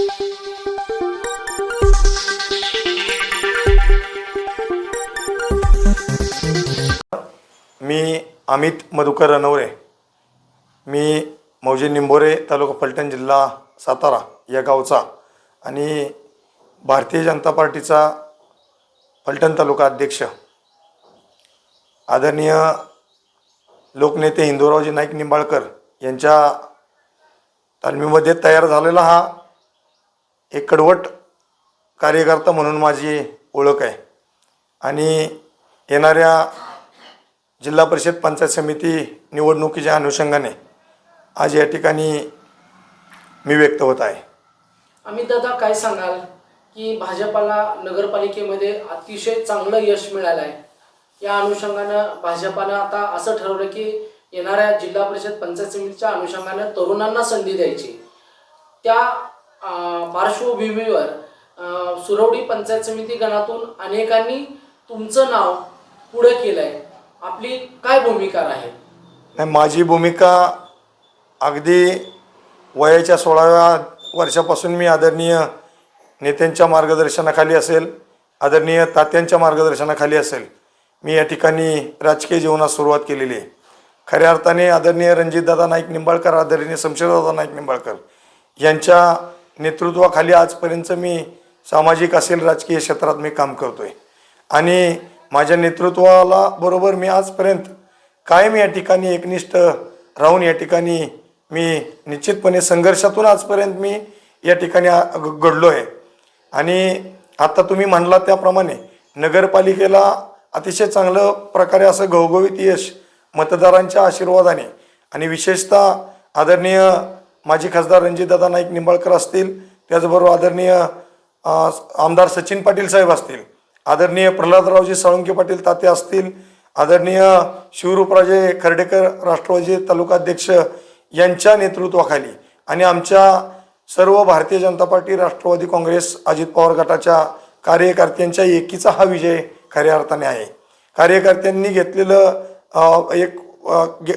मी अमित मधुकर रनवरे, मी मौजे निंबोरे, तालुका फलटण, जिल्हा सातारा या गावचा आणि भारतीय जनता पार्टीचा फलटण तालुका अध्यक्ष आदरणीय लोकनेते हिंदूरावजी नाईक निंबाळकर यांच्या तालमीमध्ये तयार झालेला हा एक कडवट कार्यकर्ता म्हणून माझी ओळख आहे आणि येणाऱ्या जिल्हा परिषद पंचायत समिती निवडणुकीच्या अनुषंगाने आज या ठिकाणी मी व्यक्त होत आहे. अमित दादा, काय सांगाल की भाजपाला नगरपालिकेमध्ये अतिशय चांगलं यश मिळालं आहे. या अनुषंगानं भाजपानं आता असं ठरवलं की येणाऱ्या जिल्हा परिषद पंचायत समितीच्या अनुषंगानं तरुणांना संधी द्यायची. त्या पार्श्वभूमीवर सुरवडी पंचायत समिती गणातून अनेकांनी तुमचं नाव पुढे केलं आहे. आपली काय भूमिका आहे? माझी भूमिका अगदी वयाच्या 16व्या वर्षापासून मी आदरणीय नेत्यांच्या मार्गदर्शनाखाली असेल, आदरणीय तात्यांच्या मार्गदर्शनाखाली असेल, मी या ठिकाणी राजकीय जीवनात सुरुवात केलेली आहे. खऱ्या अर्थाने आदरणीय रणजितदादा नाईक निंबाळकर, आदरणीय शमशेरदादा नाईक निंबाळकर यांच्या नेतृत्वाखाली आजपर्यंत मी सामाजिक असेल राजकीय क्षेत्रात मी काम करतो आहे आणि माझ्या नेतृत्वाला बरोबर मी आजपर्यंत कायम या ठिकाणी एकनिष्ठ राहून या ठिकाणी मी निश्चितपणे संघर्षातून आजपर्यंत मी या ठिकाणी घडलो आहे. आणि आता तुम्ही म्हणला त्याप्रमाणे नगरपालिकेला अतिशय चांगलं प्रकारे असं घवघवीत यश मतदारांच्या आशीर्वादाने आणि विशेषतः आदरणीय माजी खासदार रणजितदादा नाईक निंबाळकर असतील, त्याचबरोबर आदरणीय आमदार सचिन पाटील साहेब असतील, आदरणीय प्रल्हादरावजी साळुंके पाटील ताते असतील, आदरणीय शिवरूपराजे खर्डेकर राष्ट्रवादी तालुका अध्यक्ष यांच्या नेतृत्वाखाली आणि आमच्या सर्व भारतीय जनता पार्टी, राष्ट्रवादी काँग्रेस, अजित पवार गटाच्या कार्यकर्त्यांच्या एकीचा हा विजय खऱ्या अर्थाने आहे. कार्यकर्त्यांनी घेतलेलं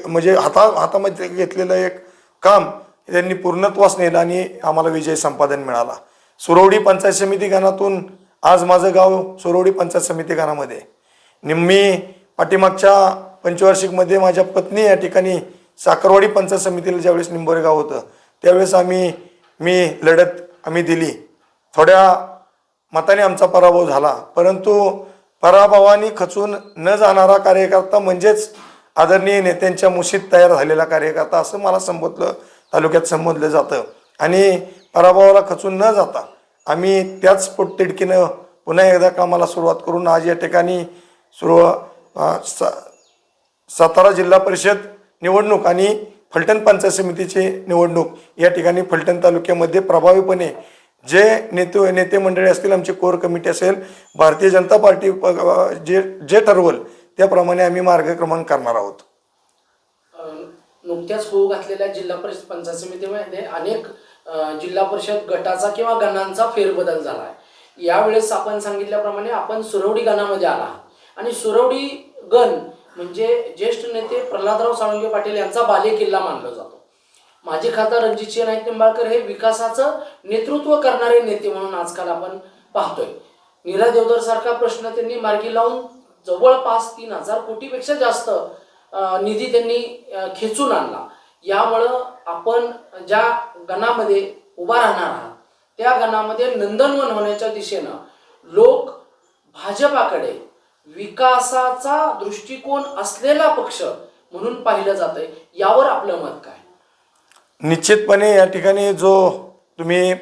म्हणजे हातामध्ये घेतलेलं एक काम त्यांनी पूर्णत्वास नेलं आणि आम्हाला विजय संपादन मिळाला. सुरवडी पंचायत समिती गणातून आज माझं गाव सुरवडी पंचायत समिती गणामध्ये निम्मी पाठीमागच्या पंचवार्षिकमध्ये माझ्या पत्नी या ठिकाणी साखरवाडी पंचायत समितीला ज्यावेळेस निंबोरे गाव होतं त्यावेळेस मी लढत दिली. थोड्या मताने आमचा पराभव झाला, परंतु पराभवाने खचून न जाणारा कार्यकर्ता म्हणजेच आदरणीय नेत्यांच्या मुशीत तयार झालेला कार्यकर्ता असं मला तालुक्यात संबोधलं जातं. आणि पराभवाला खचून न जाता आम्ही त्याच पोटतिडकीनं पुन्हा एकदा कामाला सुरुवात करून आज या ठिकाणी सातारा जिल्हा परिषद निवडणूक आणि फलटण पंचायत समितीची निवडणूक या ठिकाणी फलटण तालुक्यामध्ये प्रभावीपणे जे नेते मंडळी असतील, आमची कोर कमिटी असेल, भारतीय जनता पार्टी जे ठरवल त्याप्रमाणे आम्ही मार्गक्रमण करणार आहोत. नुकत्याच होऊ घातलेल्या जिल्हा परिषद पंचायत समितीमध्ये अनेक जिल्हा परिषद गटाचा किंवा गणांचा फेरबदल झाला आहे. यावेळेस आपण सांगितल्याप्रमाणे आपण सुरवडी गणामध्ये आला आणि सुरवडी गण म्हणजे ज्येष्ठ नेते प्रल्हादराव साळुंके पाटील यांचा बालेकिल्ला मानला जातो. माजी खासदार रणजितसिंह नाईक निंबाळकर हे विकासाचं नेतृत्व करणारे नेते म्हणून आजकाल आपण पाहतोय. नीरा देवधर सारखा प्रश्न त्यांनी मार्गी लावून जवळपास 3,000 कोटीपेक्षा जास्त निधी त्यांनी खेचून आणला. यामुळं आपण ज्या गणामध्ये उभा राहणार आहात त्या गणामध्ये नंदनवन होण्याच्या दिशेनं लोक भाजपाकडे विकासाचा दृष्टिकोन असलेला पक्ष म्हणून पाहिलं जातंय. यावर आपलं मत काय? निश्चितपणे या ठिकाणी जो तुम्ही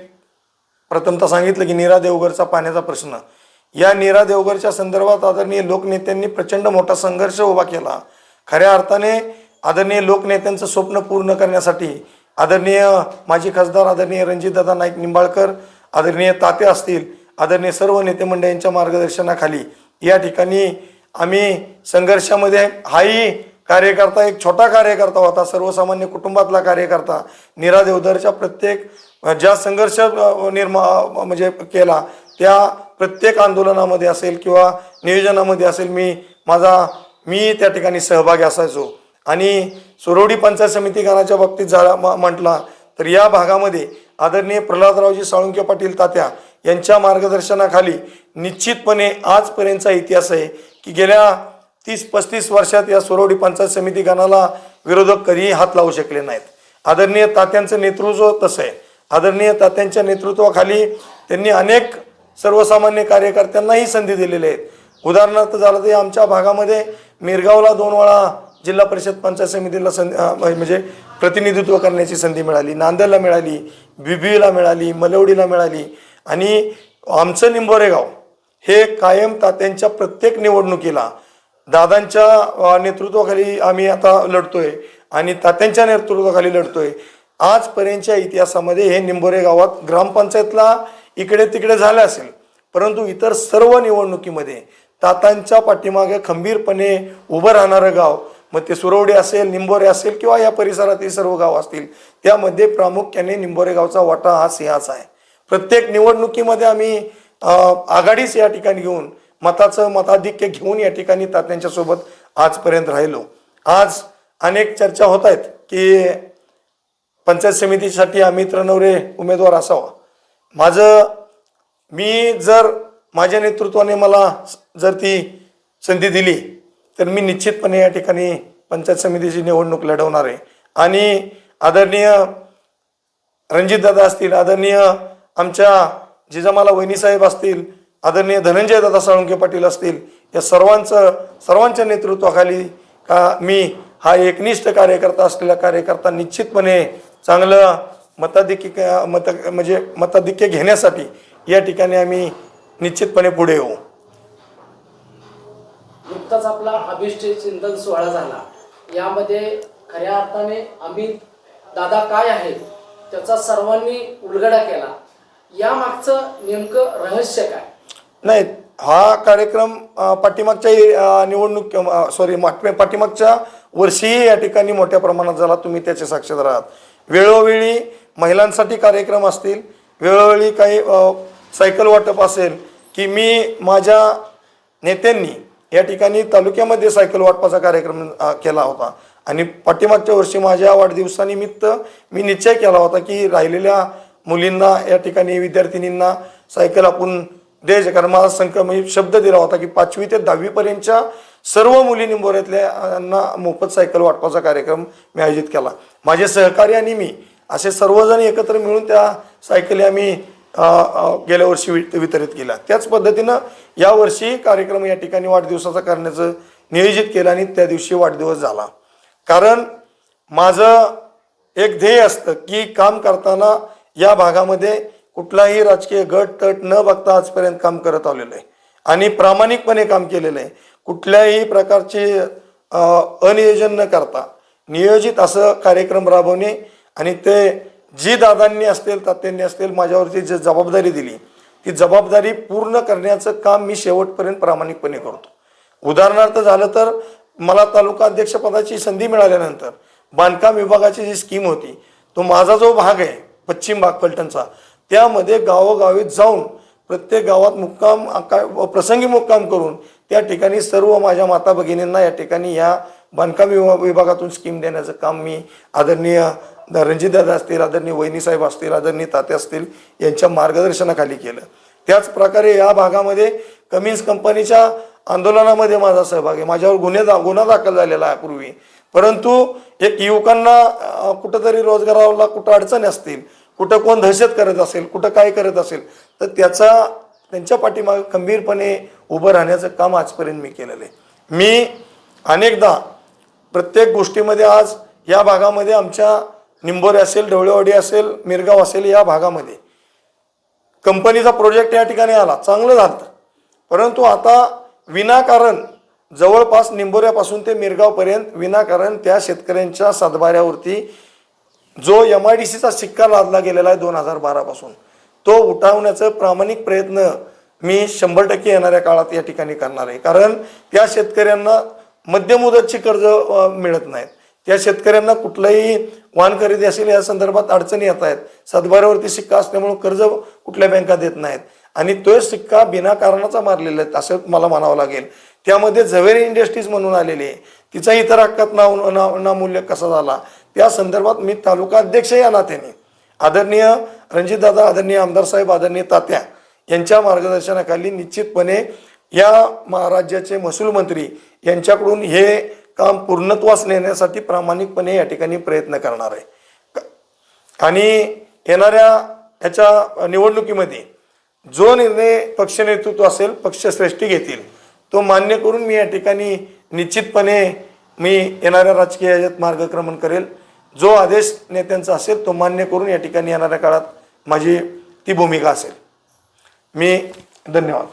प्रथमतः सांगितलं की नीरा देवघरचा पाण्याचा प्रश्न, या नीरा देवघरच्या संदर्भात आदरणीय लोकनेत्यांनी प्रचंड मोठा संघर्ष उभा केला. खऱ्या अर्थाने आदरणीय लोकनेत्यांचं स्वप्न पूर्ण करण्यासाठी आदरणीय माजी खासदार आदरणीय रणजितदादा नाईक निंबाळकर, आदरणीय ताते असतील, आदरणीय सर्व नेते मंडळींच्या मार्गदर्शनाखाली या ठिकाणी आम्ही संघर्षामध्ये हाही कार्यकर्ता एक छोटा कार्यकर्ता होता, सर्वसामान्य कुटुंबातला कार्यकर्ता. नीरा देवधरच्या प्रत्येक ज्या संघर्ष म्हणजे केला त्या प्रत्येक आंदोलनामध्ये असेल किंवा नियोजनामध्ये असेल मी त्या ठिकाणी सहभागी असायचो. आणि सुरवडी पंचायत समिती गणाच्या बाबतीत म्हटला तर या भागामध्ये आदरणीय प्रल्हादरावजी साळुंके पाटील तात्या यांच्या मार्गदर्शनाखाली निश्चितपणे आजपर्यंतचा इतिहास आहे की गेल्या 30-35 वर्षात या सुरवडी पंचायत समिती गणाला विरोधक कधीही हात लावू शकले नाहीत. आदरणीय तात्यांचं नेतृत्व तसं आहे. आदरणीय तात्यांच्या नेतृत्वाखाली त्यांनी अनेक सर्वसामान्य कार्यकर्त्यांनाही संधी दिलेली आहेत. उदाहरणार्थ झालं तर आमच्या भागामध्ये मिरगावला 2 वेळा जिल्हा परिषद पंचायत समितीला म्हणजे प्रतिनिधित्व करण्याची संधी मिळाली, नांदेडला मिळाली, बिबीला मिळाली, मलवडीला मिळाली. आणि आमचं निंबोरे गाव हे कायम तात्यांच्या प्रत्येक निवडणुकीला दादांच्या नेतृत्वाखाली आम्ही आता लढतोय आणि तात्यांच्या नेतृत्वाखाली लढतोय. आजपर्यंतच्या इतिहासामध्ये हे निंबोरे गावात ग्रामपंचायतला इकडे तिकडे झालं असेल, परंतु इतर सर्व निवडणुकीमध्ये तात्यांच्या पाठीमागे खंबीरपणे उभं राहणारं गाव, मग ते सुरवडी असेल, निंबोरे असेल किंवा या परिसरातील सर्व गाव असतील, त्यामध्ये प्रामुख्याने निंबोरे गावचा वाटा हा सिंहाचा आहे. प्रत्येक निवडणुकीमध्ये आम्ही आघाडीच या ठिकाणी घेऊन मताधिक्य घेऊन या ठिकाणी तात्यांच्या सोबत आजपर्यंत राहिलो. आज अनेक चर्चा होत आहेत की पंचायत समितीसाठी अमित रणवरे उमेदवार असावा. मी जर माझ्या नेतृत्वाने मला जर ती संधी दिली तर मी निश्चितपणे या ठिकाणी पंचायत समितीची निवडणूक लढवणार आहे. आणि आदरणीय रणजितदादा असतील, आदरणीय आमच्या जिजामाला वहिनीसाहेब असतील, आदरणीय धनंजयदादा साळुंके पाटील असतील, या सर्वांच्या नेतृत्वाखाली मी हा एकनिष्ठ कार्यकर्ता असलेला कार्यकर्ता निश्चितपणे चांगलं मताधिक्य घेण्यासाठी या ठिकाणी आम्ही निश्चितपणे पुढे येऊ. नुकताच आपला अभिष्ट चिंतन सोहळा झाला. यामध्ये खऱ्या अर्थाने अमित दादा काय आहेत त्याचा सर्वांनी उलगडा केला. या मागचं नेमकं रहस्य काय? नाही, हा कार्यक्रम पाठीमागच्या वर्षीही या ठिकाणी मोठ्या प्रमाणात झाला. तुम्ही त्याचे साक्षीदार आहात. वेळोवेळी महिलांसाठी कार्यक्रम असतील, वेळोवेळी काही सायकल वाटप असेल की मी माझ्या नेत्यांनी या ठिकाणी तालुक्यामध्ये सायकल वाटपाचा कार्यक्रम केला होता. आणि पाठीमागच्या वर्षी माझ्या वाढदिवसानिमित्त मी निश्चय केला होता की राहिलेल्या मुलींना या ठिकाणी विद्यार्थिनींना सायकल आपण द्यायचे. कारण मला मी शब्द दिला होता की 5वी ते 10वी पर्यंतच्या सर्व मुली निंबोऱ्यातल्यांना मोफत सायकल वाटपाचा कार्यक्रम मी आयोजित केला. माझे सहकारी आणि मी असे सर्वजण एकत्र मिळून त्या सायकली आम्ही गेल्या वर्षी वितरित केला. त्याच पद्धतीनं यावर्षी कार्यक्रम या ठिकाणी वाढदिवसाचा करण्याचं नियोजित केलं आणि त्या दिवशी वाढदिवस झाला. कारण माझं एक ध्येय असतं की काम करताना या भागामध्ये कुठलाही राजकीय गट तट न बघता आजपर्यंत काम करत आलेलं आहे आणि प्रामाणिकपणे काम केलेलं आहे. कुठल्याही प्रकारचे अनियोजन न करता नियोजित असं कार्यक्रम राबवणे आणि ते जी दादांनी असतील तात्यांनी असतील माझ्यावरती जी जबाबदारी दिली ती जबाबदारी पूर्ण करण्याचं काम मी शेवटपर्यंत प्रामाणिकपणे करतो. उदाहरणार्थ झालं तर मला तालुका अध्यक्षपदाची संधी मिळाल्यानंतर बांधकाम विभागाची जी स्कीम होती तो माझा जो भाग आहे पश्चिम भाग फलटणचा, त्यामध्ये गावोगावी जाऊन प्रत्येक गावात प्रसंगी मुक्काम करून त्या ठिकाणी सर्व माझ्या माता भगिनींना या ठिकाणी या बांधकाम विभागातून स्कीम देण्याचं काम मी आदरणीय रणजितदादा असतील, आदरणीय वहिनीसाहेब असतील, आदरणीय तात्या असतील यांच्या मार्गदर्शनाखाली केलं. त्याच प्रकारे या भागामध्ये कमिन्स कंपनीच्या आंदोलनामध्ये माझा सहभाग आहे. माझ्यावर गुन्हा दाखल झालेला आहे पूर्वी, परंतु एक युवकांना कुठंतरी रोजगाराला कुठं अडचणी असतील, कुठं कोण दहशत करत असेल, कुठं काय करत असेल तर त्यांच्या पाठीमागे खंबीरपणे उभं राहण्याचं काम आजपर्यंत मी केलेलं आहे. मी अनेकदा प्रत्येक गोष्टीमध्ये आज या भागामध्ये आमच्या निंबोरे असेल, ढवळेवाडी असेल, मिरगाव असेल या भागामध्ये कंपनीचा प्रोजेक्ट या ठिकाणी आला, चांगलं झालं, परंतु आता विनाकारण जवळपास निंबोऱ्यापासून ते मिरगावपर्यंत विनाकारण त्या शेतकऱ्यांच्या सातबाऱ्यावरती जो MIDCचा शिक्का लादला गेलेला आहे 2012 पासून तो उठवण्याचा प्रामाणिक प्रयत्न मी 100% येणाऱ्या काळात या ठिकाणी करणार आहे. कारण त्या शेतकऱ्यांना मध्यमुदतची कर्ज मिळत नाहीत, त्या शेतकऱ्यांना कुठलाही वाहन खरेदी असेल या संदर्भात अडचणी येत आहेत. सातबाऱ्यावरती शिक्का असल्यामुळे कर्ज कुठल्या बँका देत नाहीत आणि तो शिक्का बिना कारणाचा मारलेला आहे असं मला म्हणावं लागेल. त्यामध्ये झवेरी इंडस्ट्रीज म्हणून आलेली आहे, तिचा इतर हक्कात नामूल्य कसा झाला त्या संदर्भात मी तालुका अध्यक्ष या नात्याने आदरणीय रणजितदादा आदरणीय आमदार साहेब आदरणीय तात्या यांच्या मार्गदर्शनाखाली निश्चितपणे या राज्याचे महसूल मंत्री यांच्याकडून हे काम पूर्णत्वास नेण्यासाठी प्रामाणिकपणे या ठिकाणी प्रयत्न करणार आहे. आणि येणाऱ्या ह्याच्या निवडणुकीमध्ये जो निर्णय पक्ष नेतृत्व असेल, पक्षश्रेष्ठी घेतील, तो मान्य करून मी या ठिकाणी निश्चितपणे मी येणाऱ्या राजकीय ह्याच्यात मार्गक्रमण करेल. जो आदेश नेत्यांचा असेल तो मान्य करून या ठिकाणी येणाऱ्या काळात माझी ती भूमिका असेल. मी धन्यवाद.